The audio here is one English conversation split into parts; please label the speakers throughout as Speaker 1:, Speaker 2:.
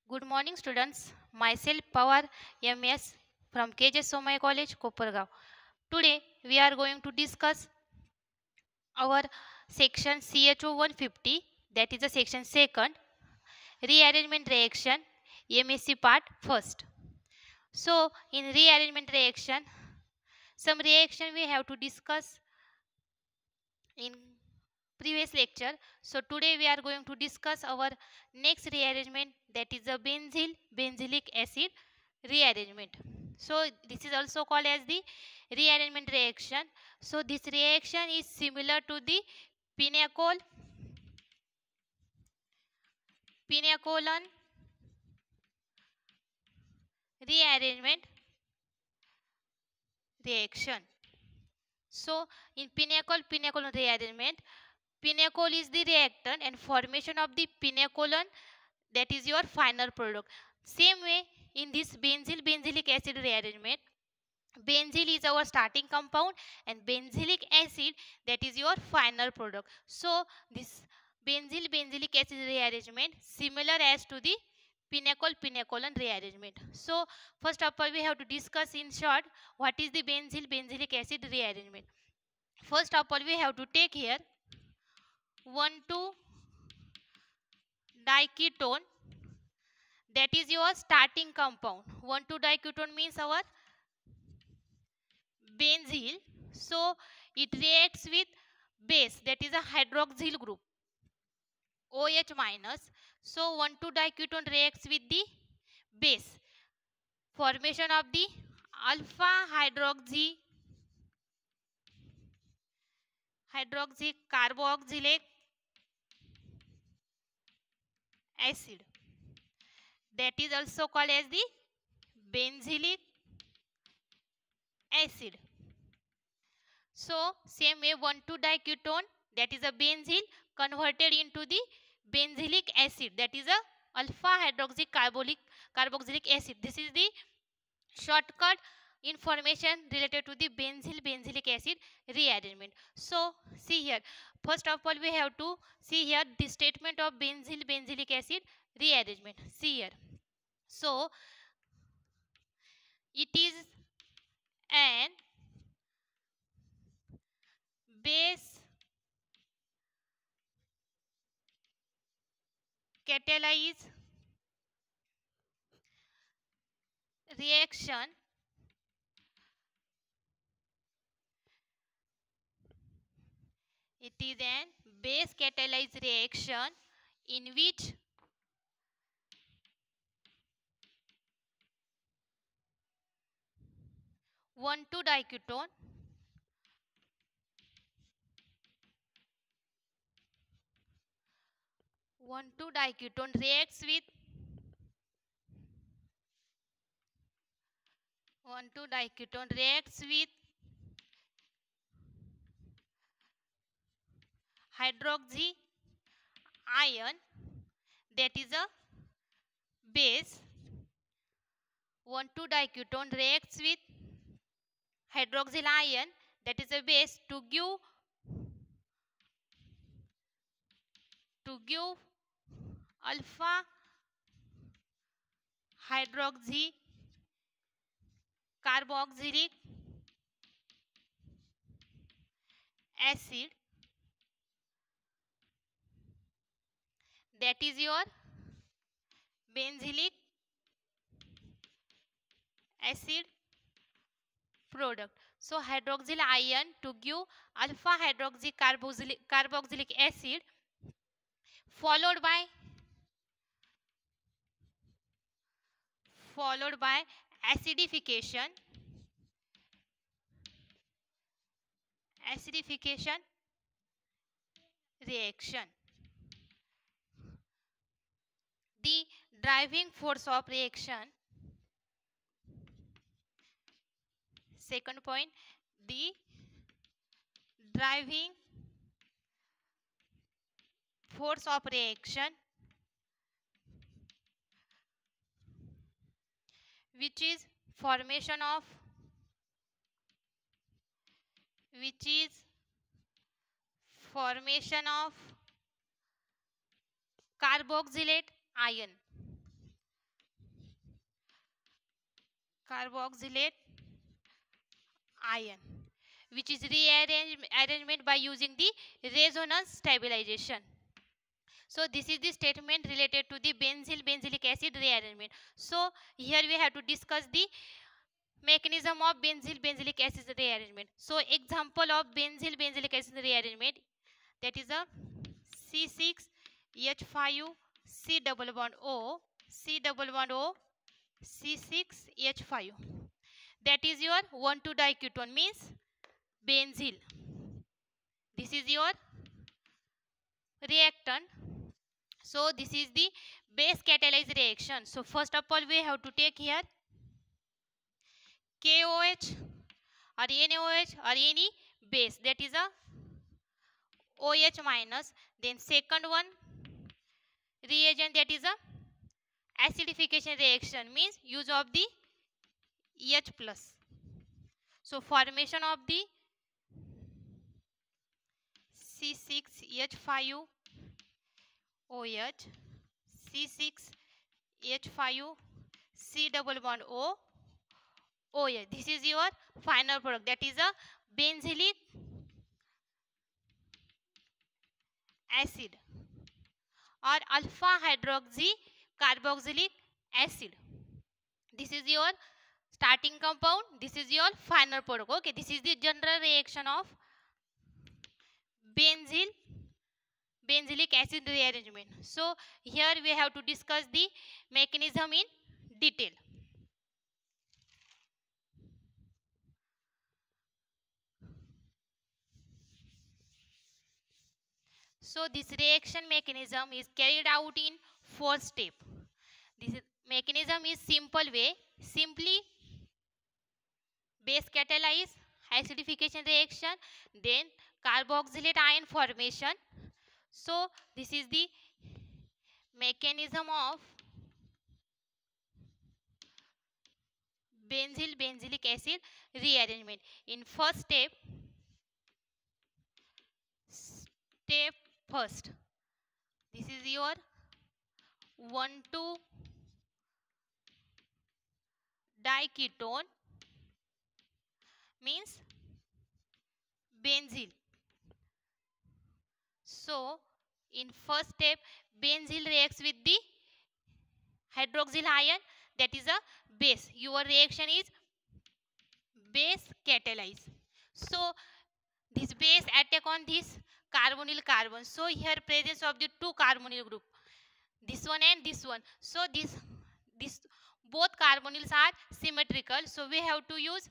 Speaker 1: Good morning, students. Myself, Power MS from KJ Somai College, Kopargaon. Today, we are going to discuss our section CHO-150, that is the section second, rearrangement reaction, MSc part first. So, in rearrangement reaction, some reaction we have to discuss in previous lecture. So today we are going to discuss our next rearrangement, that is the Benzil Benzillic acid rearrangement. So this is also called as the rearrangement reaction. So this reaction is similar to the pinecolon rearrangement reaction. So in pinecolon rearrangement, pinecol is the reactant and formation of the pinecolon, that is your final product. Same way in this Benzil Benzillic acid rearrangement, benzil is our starting compound and benzilic acid, that is your final product. So this Benzil Benzillic acid rearrangement similar as to the pinecolon rearrangement. So first of all we have to discuss in short what is the Benzil Benzillic acid rearrangement. First of all we have to take here 1,2-diketone, that is your starting compound. 1,2-diketone means our benzil. So it reacts with base, that is a hydroxyl group, OH minus. So 1,2-diketone reacts with the base, formation of the alpha hydroxy carboxylic acid, that is also called as the benzilic acid. So same way 1,2-diketone, that is a benzil, converted into the benzilic acid, that is a alpha hydroxy carboxylic acid. This is the shortcut information related to the Benzil Benzillic acid rearrangement. So see here, first of all we have to see here the statement of Benzil Benzillic acid rearrangement. See here. So it is an base catalyzed reaction in which 1,2-diketone reacts with 1,2-diketone reacts with hydroxy ion, that is a base. 1,2-diketone reacts with hydroxyl ion, that is a base, to give alpha hydroxy carboxylic acid, that is your benzilic acid product. So hydroxyl ion to give alpha hydroxy carboxylic acid, followed by acidification reaction. The driving force of reaction, second point, the driving force of reaction which is formation of carboxylate ion. carboxylate ion, which is rearrangement by using the resonance stabilization. So this is the statement related to the benzyl benzylic acid rearrangement. So here we have to discuss the mechanism of benzil benzylic acid rearrangement. So example of benzil benzylic acid rearrangement, that is a C6H5 C double bond O C double bond O C6H5. That is your 1,2 diketone, means benzil. This is your reactant. So this is the base catalyzed reaction. So first of all we have to take here KOH or NaOH or any base, that is a OH minus. Then second one reagent, that is a acidification reaction, means use of the H plus. So formation of the C6H5 OH C6H5 C double bond O OH. This is your final product, that is a benzylic acid or alpha hydroxy carboxylic acid. This is your starting compound, this is your final product. Okay, this is the general reaction of benzylic acid rearrangement. So here we have to discuss the mechanism in detail. So this reaction mechanism is carried out in 4 steps. This mechanism is simple way, simply base catalyze, acidification reaction, then carboxylate ion formation. So this is the mechanism of benzil benzylic acid rearrangement. In first step first, this is your 1,2 diketone, means benzil. So in first step benzil reacts with the hydroxyl ion, that is a base. Your reaction is base catalyze. So this base attack on this carbonyl carbon. So here presence of the 2 carbonyl group, this one and this one. So this both carbonyls are symmetrical. So we have to use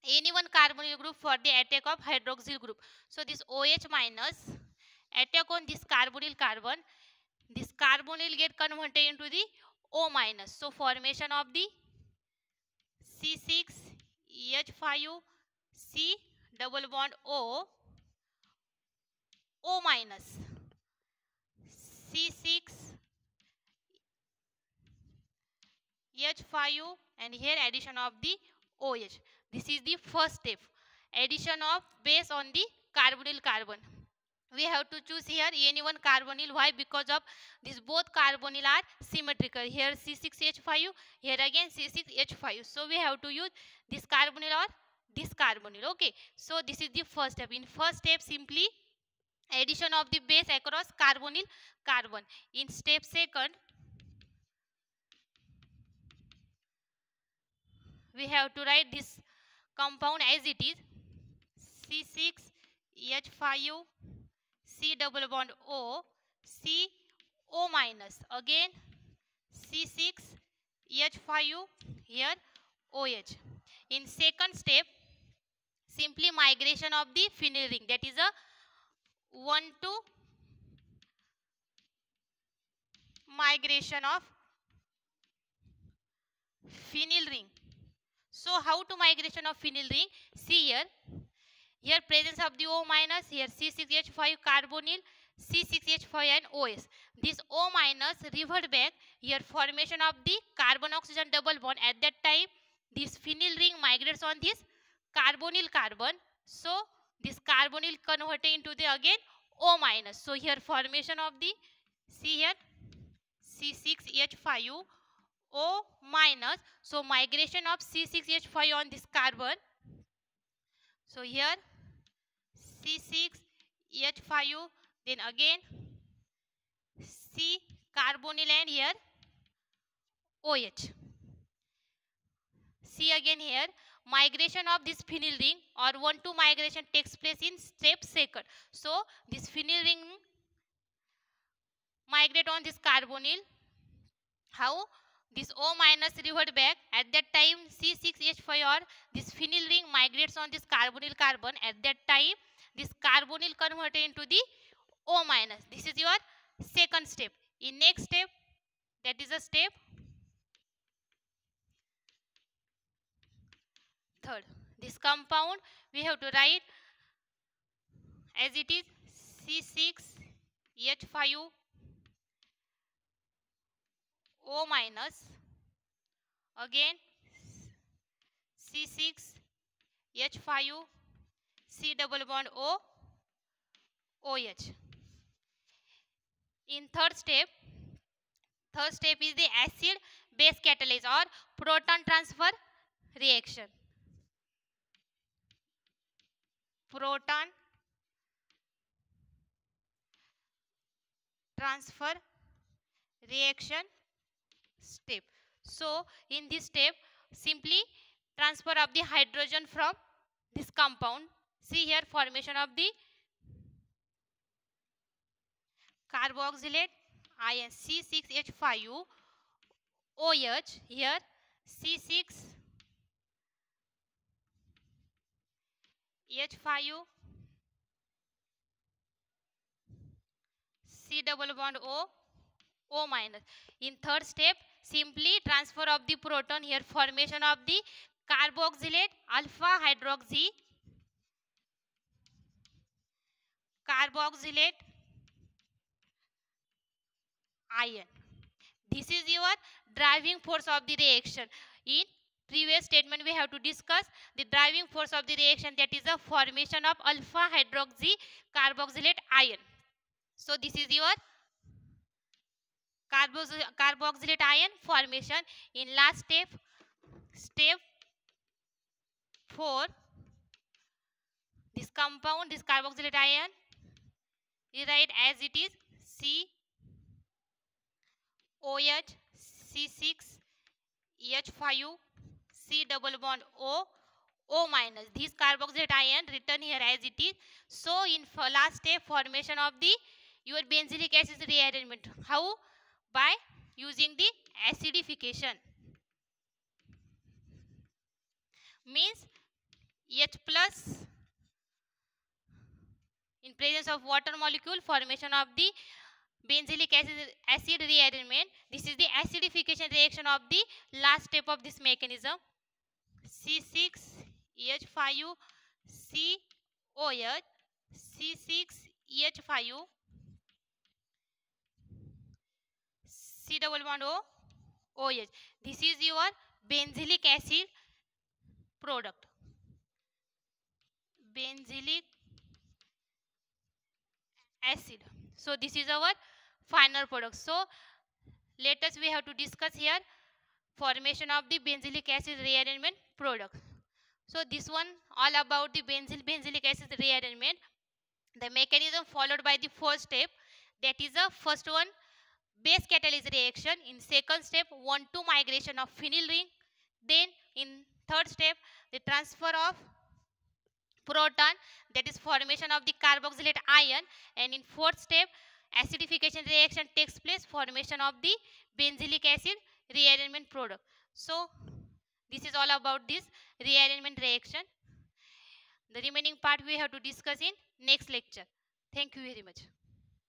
Speaker 1: any one carbonyl group for the attack of hydroxyl group. So this OH minus attack on this carbonyl carbon. This carbonyl get converted into the O minus. So formation of the C6H5 C double bond O minus C6H5 and here addition of the OH. This is the first step, addition of base on the carbonyl carbon. We have to choose here any one carbonyl. Why? Because of these both carbonyl are symmetrical. Here C6H5, here again C6H5. So we have to use this carbonyl or this carbonyl. Okay. So this is the first step. In first step simply addition of the base across carbonyl carbon. In step second we have to write this compound as it is, C6H5 C double bond O C O minus, again C6H5 here OH. In second step simply migration of the phenyl ring, that is a 1,2 migration of phenyl ring. So how to migration of phenyl ring? See here. Here presence of the O minus, here C6H5 carbonyl, C6H5 and OS. This O minus revert back, here formation of the carbon oxygen double bond. At that time this phenyl ring migrates on this carbonyl carbon. So this carbonyl converted into the again O minus. So here formation of the, see here C6H5 O minus. So migration of C6H5 on this carbon. So here C6H5, then again C carbonyl and here OH. See again here, migration of this phenyl ring or 1,2 migration takes place in step second. So this phenyl ring migrate on this carbonyl. How? This O minus revert back. At that time C6H5 or this phenyl ring migrates on this carbonyl carbon. At that time this carbonyl converted into the O minus. This is your second step. In next step, that is a step third. This compound we have to write as it is C6H5 O minus, again C6H5 C double bond O OH. In third step is the acid base catalase or proton transfer reaction. Proton transfer reaction step. So in this step, simply transfer of the hydrogen from this compound. See here, formation of the carboxylate ion C6H5 OH. Here C6H5 C double bond O minus. In third step, simply transfer of the proton, here formation of the carboxylate alpha hydroxy carboxylate ion. This is your driving force of the reaction. In previous statement we have to discuss the driving force of the reaction, that is the formation of alpha hydroxy carboxylate ion. So this is your carboxylate ion formation. In last step, step 4, this compound, this carboxylate ion, we write as it is COH C6H5 C double bond O minus. This carboxylate ion written here as it is. So in last step, formation of the your benzilic acid rearrangement. How? By using the acidification. Means H plus in presence of water molecule, formation of the benzilic acid rearrangement. This is the acidification reaction of the last step of this mechanism. C6H5 COH C6H5 C double bond OH. This is your benzilic acid product. Benzilic acid. So this is our final product. So let us we have to discuss here formation of the benzilic acid rearrangement product. So this one all about the benzilic acid rearrangement. The mechanism followed by the first step, that is the first one, base catalase reaction. In second step, 1,2 migration of phenyl ring. Then in third step, the transfer of proton, that is formation of the carboxylate ion. And in fourth step, acidification reaction takes place, formation of the benzilic acid rearrangement product. So this is all about this rearrangement reaction. The remaining part we have to discuss in next lecture. Thank you very much.